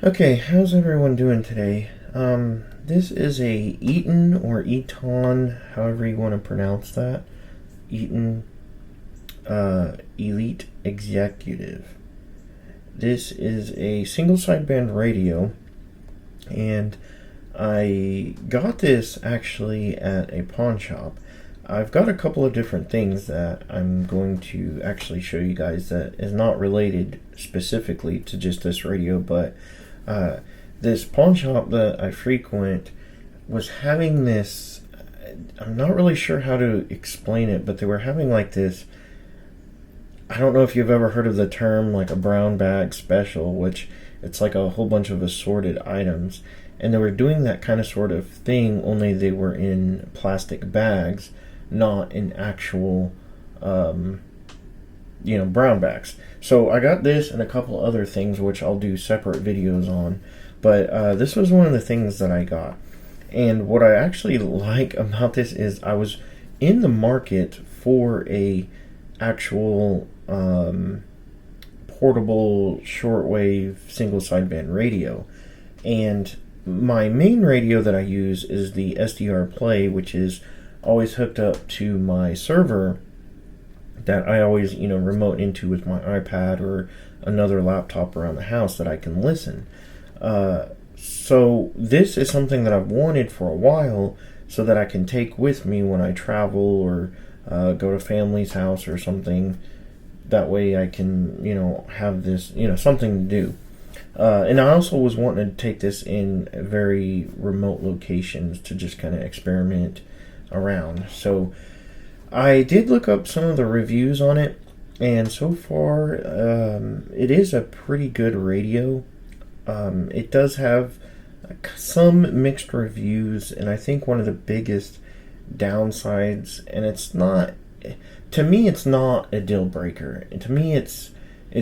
Okay, how's everyone doing today? This is a Eton or Eton, however you want to pronounce that. Eton Elite Executive. This is a single sideband radio, and I got this actually at a pawn shop. I've got a couple of different things that I'm going to actually show you guys that is not related specifically to just this radio, but this pawn shop that I frequent was having this, I'm not really sure how to explain it, but they were having like this, I don't know if you've ever heard of the term like a brown bag special, which it's like a whole bunch of assorted items, and they were doing that kind of sort of thing, only they were in plastic bags, not in actual brown bags. So I got this and a couple other things which I'll do separate videos on, but this was one of the things that I got. And what I actually like about this is I was in the market for a actual portable shortwave single sideband radio, and my main radio that I use is the SDR Play, which is always hooked up to my server that I always, remote into with my iPad or another laptop around the house that I can listen. So this is something that I've wanted for a while so that I can take with me when I travel or go to family's house or something. That way I can, have this, something to do. And I also was wanting to take this in very remote locations to just kind of experiment around. So I did look up some of the reviews on it, and so far it is a pretty good radio. It does have some mixed reviews, and I think one of the biggest downsides, and it's not, to me it's not a deal breaker. To me it's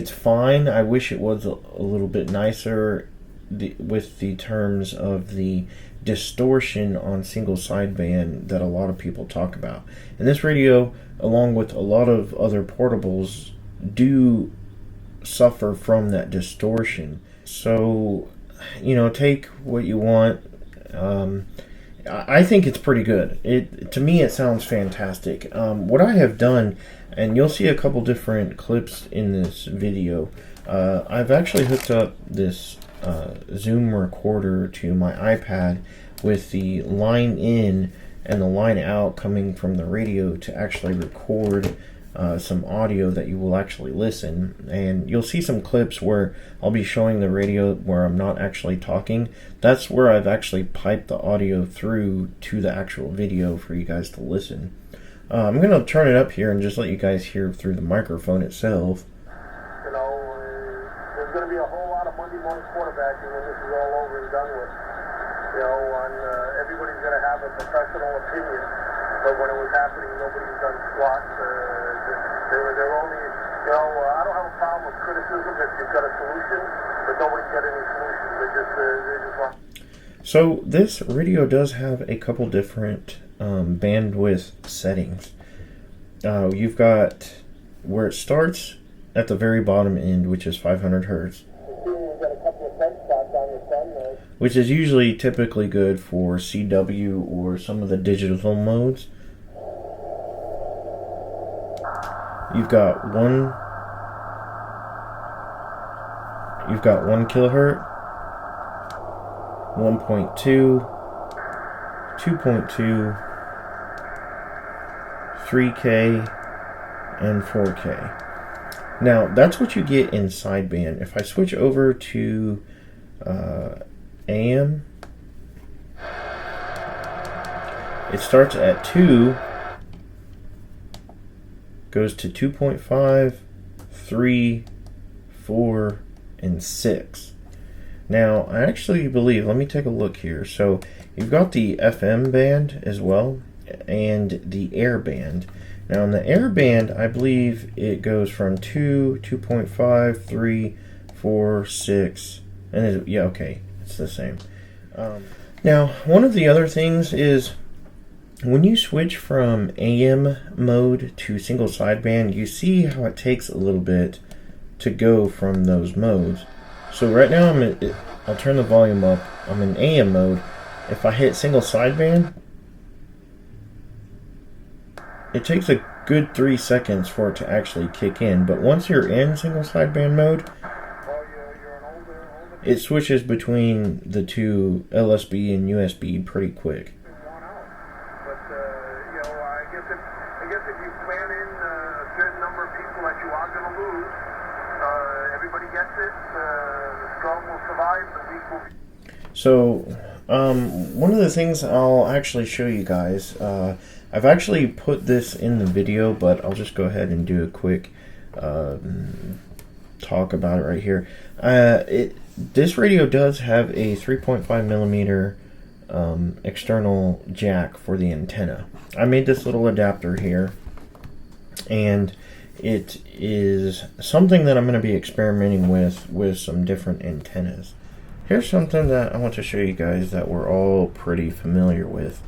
fine. I wish it was a little bit nicer with the terms of the distortion on single sideband that a lot of people talk about. And this radio, along with a lot of other portables, do suffer from that distortion. So, take what you want. I think it's pretty good. To me, it sounds fantastic. What I have done, and you'll see a couple different clips in this video, I've actually hooked up this Zoom recorder to my iPad with the line in and the line out coming from the radio to actually record some audio that you will actually listen. And you'll see some clips where I'll be showing the radio where I'm not actually talking. That's where I've actually piped the audio through to the actual video for you guys to listen. I'm going to turn it up here and just let you guys hear through the microphone itself. There's going to be a whole lot of Monday morning quarterbacking when this is all over and done with. Everybody's going to have a professional opinion, but when it was happening, nobody's done squat. They're only, I don't have a problem with criticism if you've got a solution, but nobody's got any solutions. They just want. So this radio does have a couple different bandwidth settings. You've got where it starts at the very bottom end, which is 500 hertz, which is usually typically good for CW or some of the digital modes. You've got one kilohertz, 1.2, 2.2, 3K, and 4K. Now, that's what you get in sideband. If I switch over to AM, it starts at 2, goes to 2.5, 3, 4, and 6. Now, I actually believe, let me take a look here. So, you've got the FM band as well, and the air band. Now, in the air band, I believe it goes from 2, 2.5, 3, 4, 6, and yeah, okay, it's the same. Now, one of the other things is when you switch from AM mode to single sideband, you see how it takes a little bit to go from those modes. So right now I'll turn the volume up. I'm in AM mode. If I hit single sideband, it takes a good 3 seconds for it to actually kick in. But once you're in single sideband mode, it switches between the two LSB and USB pretty quick. But I guess if you plan in a certain number of people that you are going to lose, everybody gets it. The strong will survive. The weak will be. So, one of the things I'll actually show you guys, I've actually put this in the video, but I'll just go ahead and do a quick talk about it right here. This radio does have a 3.5 millimeter external jack for the antenna. I made this little adapter here, and it is something that I'm going to be experimenting with some different antennas. Here's something that I want to show you guys that we're all pretty familiar with.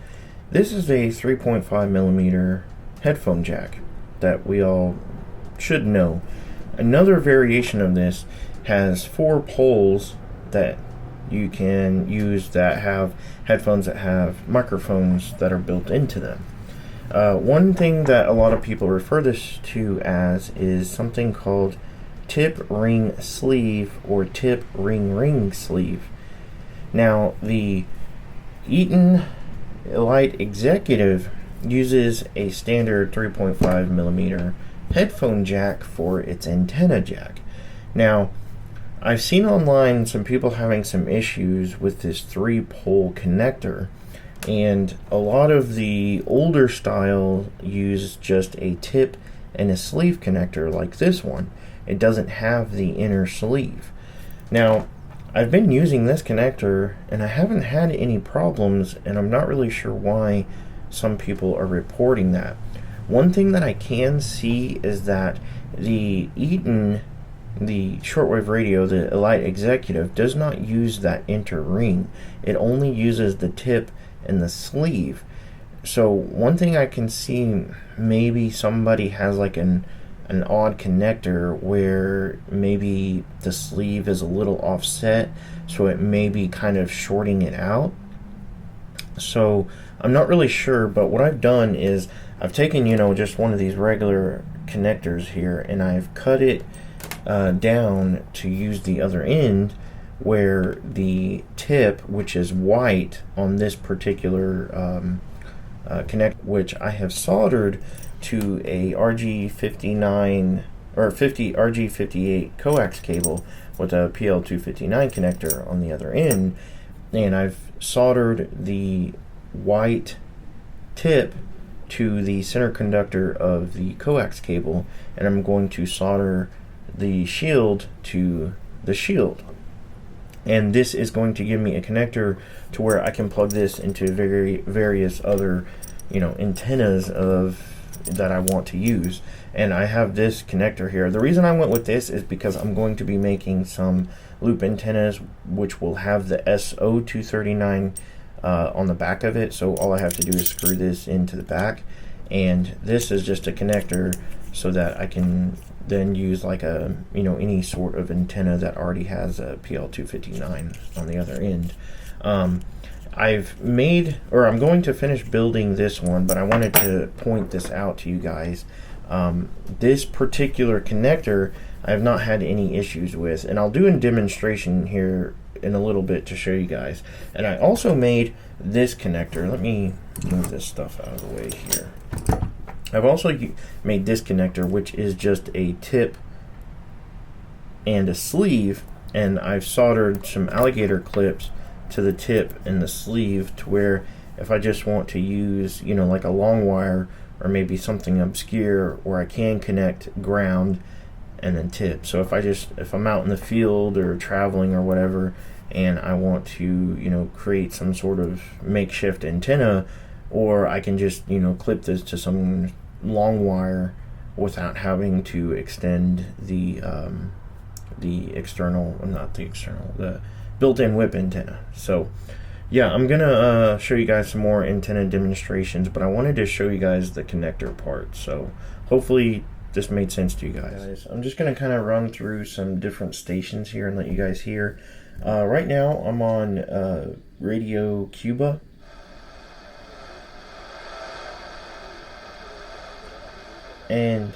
This is a 3.5 millimeter headphone jack that we all should know. Another variation of this has 4 poles that you can use that have headphones that have microphones that are built into them. One thing that a lot of people refer this to as is something called tip ring sleeve or tip ring sleeve. Now, the Eton Elite Executive uses a standard 3.5 millimeter headphone jack for its antenna jack. Now, I've seen online some people having some issues with this 3-pole connector, and a lot of the older style use just a tip and a sleeve connector like this one. It doesn't have the inner sleeve. Now, I've been using this connector and I haven't had any problems, and I'm not really sure why some people are reporting that. One thing that I can see is that the Eton, the shortwave radio, the Elite Executive, does not use that inner ring. It only uses the tip and the sleeve. So one thing I can see, maybe somebody has like an odd connector where maybe the sleeve is a little offset, so it may be kind of shorting it out. So I'm not really sure, but what I've done is I've taken, just one of these regular connectors here, and I've cut it down to use the other end, where the tip, which is white on this particular connect, which I have soldered to a RG59 or 50 RG58 coax cable with a PL259 connector on the other end, and I've soldered the white tip to the center conductor of the coax cable, and I'm going to solder the shield to the shield. And this is going to give me a connector to where I can plug this into various other, antennas that I want to use. And I have this connector here. The reason I went with this is because I'm going to be making some loop antennas which will have the SO239 on the back of it. So all I have to do is screw this into the back, and this is just a connector so that I can then use like a any sort of antenna that already has a PL259 on the other end. I'm going to finish building this one, but I wanted to point this out to you guys. This particular connector I have not had any issues with, and I'll do a demonstration here in a little bit to show you guys. And I also made this connector. Let me move this stuff out of the way here. I've also made this connector, which is just a tip and a sleeve, and I've soldered some alligator clips to the tip and the sleeve to where if I just want to use, like a long wire or maybe something obscure where I can connect ground and then tip. So if I'm out in the field or traveling or whatever, and I want to, create some sort of makeshift antenna, or I can just, clip this to some long wire without having to extend the built-in whip antenna. So yeah, I'm gonna show you guys some more antenna demonstrations, but I wanted to show you guys the connector part. So hopefully this made sense to you guys. I'm just gonna kind of run through some different stations here and let you guys hear. Right now I'm on Radio Cuba. And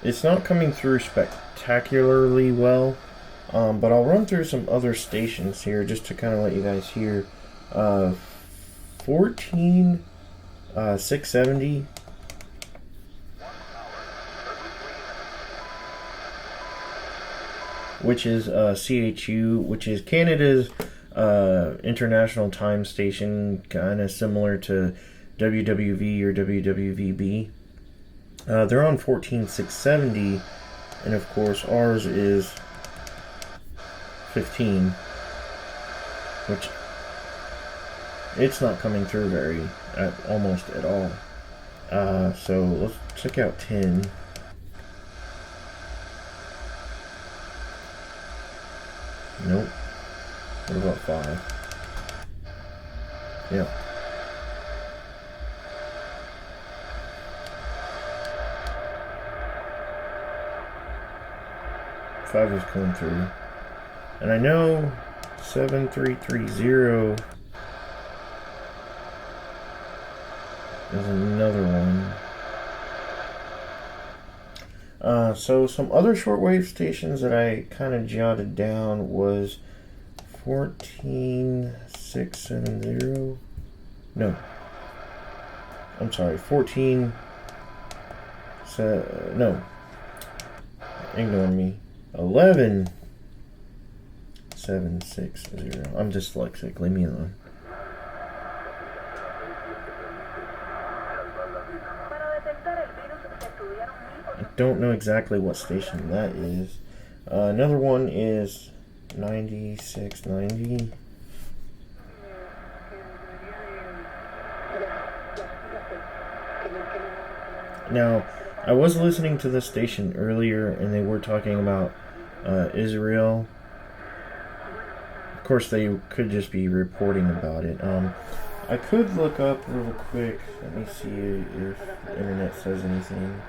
it's not coming through spectacularly well, but I'll run through some other stations here just to kind of let you guys hear. 14,670, which is CHU, which is Canada's international time station, kind of similar to WWV or WWVB. They're on 14,670, and of course ours is 15, which it's not coming through almost at all. So let's check out 10. Nope. What about 5? Yeah. Five is coming through, and I know 7330 is another one. So some other shortwave stations that I kind of jotted down was 14,670. No, I'm sorry, 14. No, ignore me. 11,760. I'm dyslexic. Leave me alone. I don't know exactly what station that is. Another one is 9690. Now, I was listening to this station earlier, and they were talking about Israel. Of course, they could just be reporting about it. I could look up real quick. Let me see if the internet says anything.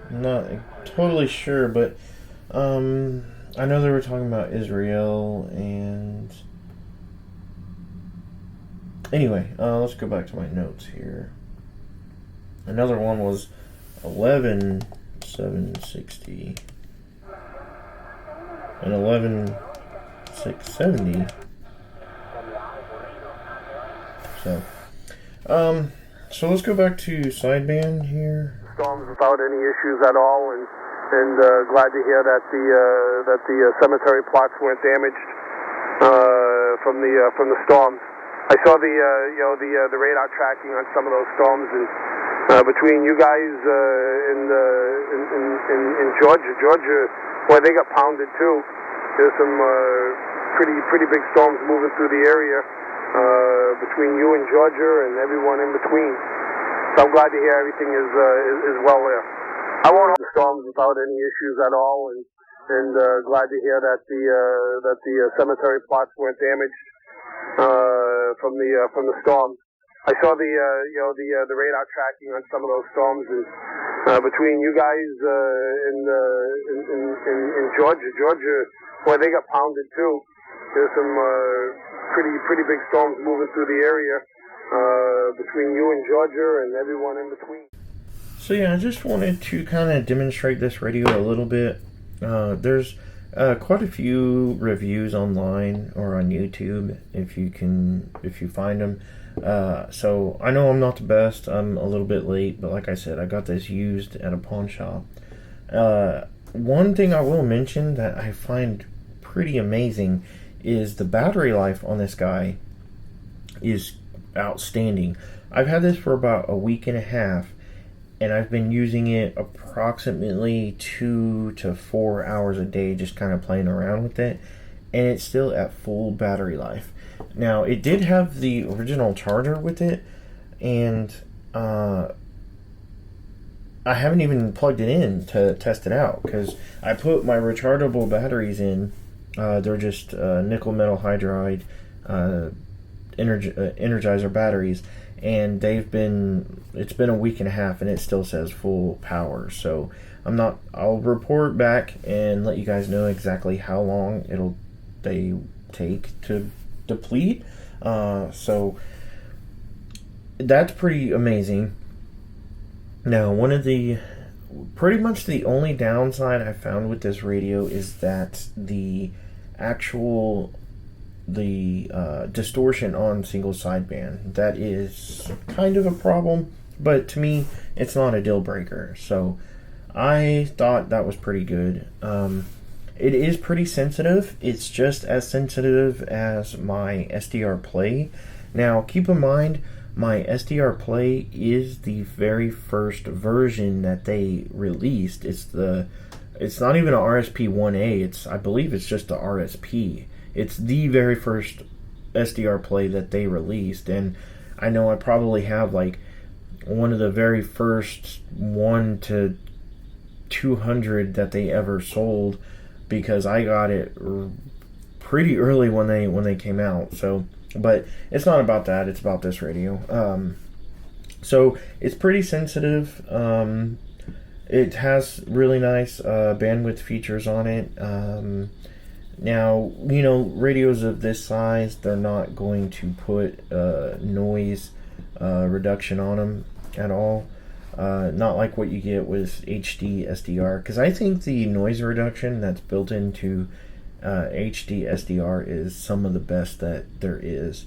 I'm not totally sure, but I know they were talking about Israel, and anyway, let's go back to my notes here. Another one was 11,760 and 11,670. So let's go back to sideband here. Storms without any issues at all, and glad to hear that the cemetery plots weren't damaged from the storms. I saw the radar tracking on some of those storms, and between you guys in Georgia, boy, they got pounded too. There's some pretty big storms moving through the area between you and Georgia and everyone in between. So I'm glad to hear everything is well there. I won't hold the storms without any issues at all, and glad to hear that the cemetery plots weren't damaged from the storms. I saw the radar tracking on some of those storms, and between you guys in Georgia, boy, they got pounded too. There's some pretty big storms moving through the area between you and Georgia and everyone in between. So yeah, I just wanted to kind of demonstrate this radio a little bit. There's quite a few reviews online or on YouTube if you find them. So I know I'm not the best. I'm a little bit late, but like I said, I got this used at a pawn shop. One thing I will mention that I find pretty amazing is the battery life on this guy is outstanding. I've had this for about a week and a half, and I've been using it approximately 2 to 4 hours a day, just kind of playing around with it, and it's still at full battery life. Now, it did have the original charger with it, and I haven't even plugged it in to test it out, because I put my rechargeable batteries in. They're just nickel metal hydride Energizer batteries, and it's been a week and a half, and it still says full power. So I'll report back and let you guys know exactly how long take to deplete. So that's pretty amazing. Now, pretty much the only downside I found with this radio is that the distortion on single sideband, that is kind of a problem, but to me it's not a deal breaker. So I thought that was pretty good. It is pretty sensitive. It's just as sensitive as my SDR Play. Now keep in mind, my SDR Play is the very first version that they released. It's not even an RSP-1A. I believe it's just the RSP. It's the very first SDR Play that they released, and I know I probably have like one of the very first 1 to 200 that they ever sold, because I got it pretty early when they came out. So, but it's not about that. It's about this radio. So it's pretty sensitive. It has really nice bandwidth features on it. Now, radios of this size, they're not going to put noise reduction on them at all. Not like what you get with HD SDR, because I think the noise reduction that's built into HD SDR is some of the best that there is.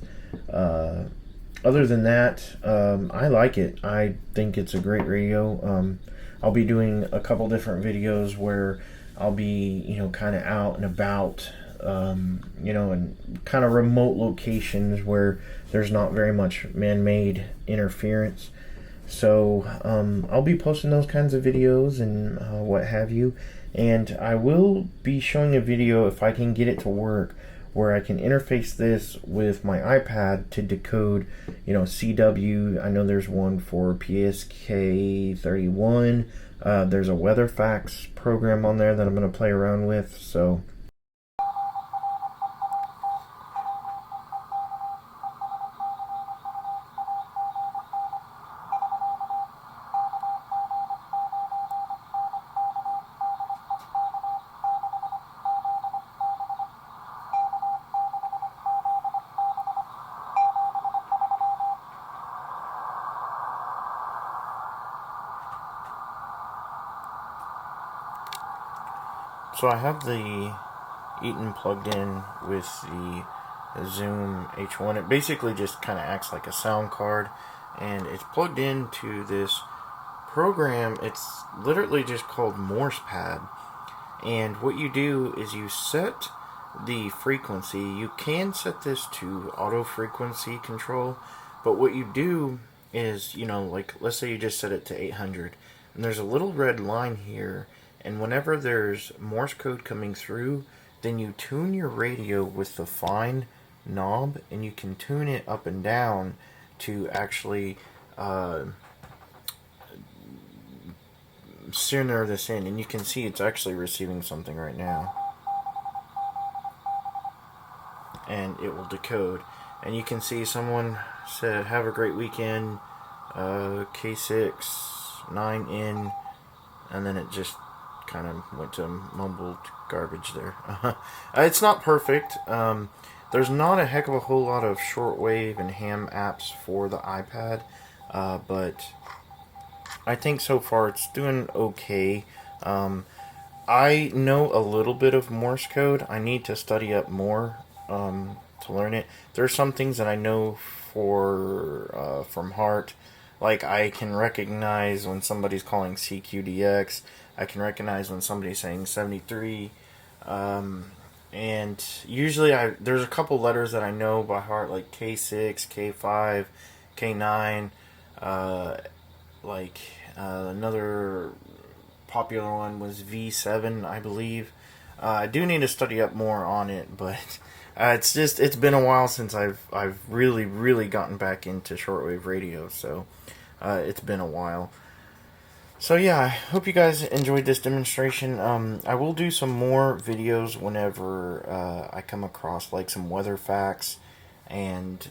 Other than that, I like it. I think it's a great radio. I'll be doing a couple different videos where I'll be, kind of out and about, in kind of remote locations where there's not very much man-made interference. So I'll be posting those kinds of videos and what have you. And I will be showing a video, if I can get it to work, where I can interface this with my iPad to decode, CW. I know there's one for PSK31. There's a WeatherFax program on there that I'm going to play around with. So I have the Eton plugged in with the Zoom H1. It basically just kind of acts like a sound card, and it's plugged into this program. It's literally just called MorsePad, and what you do is you set the frequency. You can set this to auto frequency control, but what you do is, like, let's say you just set it to 800, and there's a little red line here. And whenever there's Morse code coming through, then you tune your radio with the fine knob, and you can tune it up and down to actually center this in. And you can see it's actually receiving something right now. And it will decode. And you can see someone said, "Have a great weekend, K6, 9N," and then it just kind of went to mumbled garbage there. It's not perfect. There's not a heck of a whole lot of shortwave and ham apps for the iPad, but I think so far it's doing okay. I know a little bit of Morse code. I need to study up more to learn it. There's some things that I know from heart. Like, I can recognize when somebody's calling CQDX. I can recognize when somebody's saying 73. And usually there's a couple letters that I know by heart, like K6, K5, K9. Another popular one was V7, I believe. I do need to study up more on it, but it's been a while since I've really gotten back into shortwave radio, so it's been a while. So yeah, I hope you guys enjoyed this demonstration. I will do some more videos whenever I come across like some weather facts and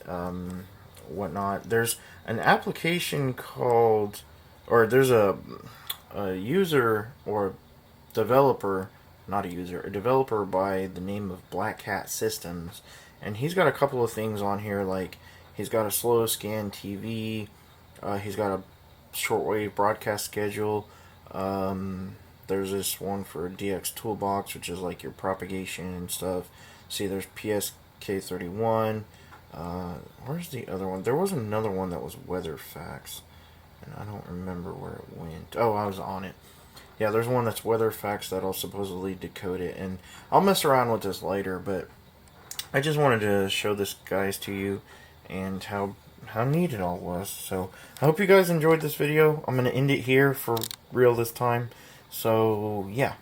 whatnot. There's an application called, or there's a user or developer not a user, a developer by the name of Black Hat Systems, and he's got a couple of things on here, like he's got a slow scan TV, he's got a shortwave broadcast schedule. There's this one for DX Toolbox, which is like your propagation and stuff. See, there's PSK31. Where's the other one? There was another one that was Weather Facts, and I don't remember where it went. Oh, I was on it. Yeah, there's one that's Weather Facts that'll supposedly decode it, and I'll mess around with this later, but I just wanted to show this, guys, to you, and how neat it all was. So I hope you guys enjoyed this video. I'm going to end it here for real this time. So yeah.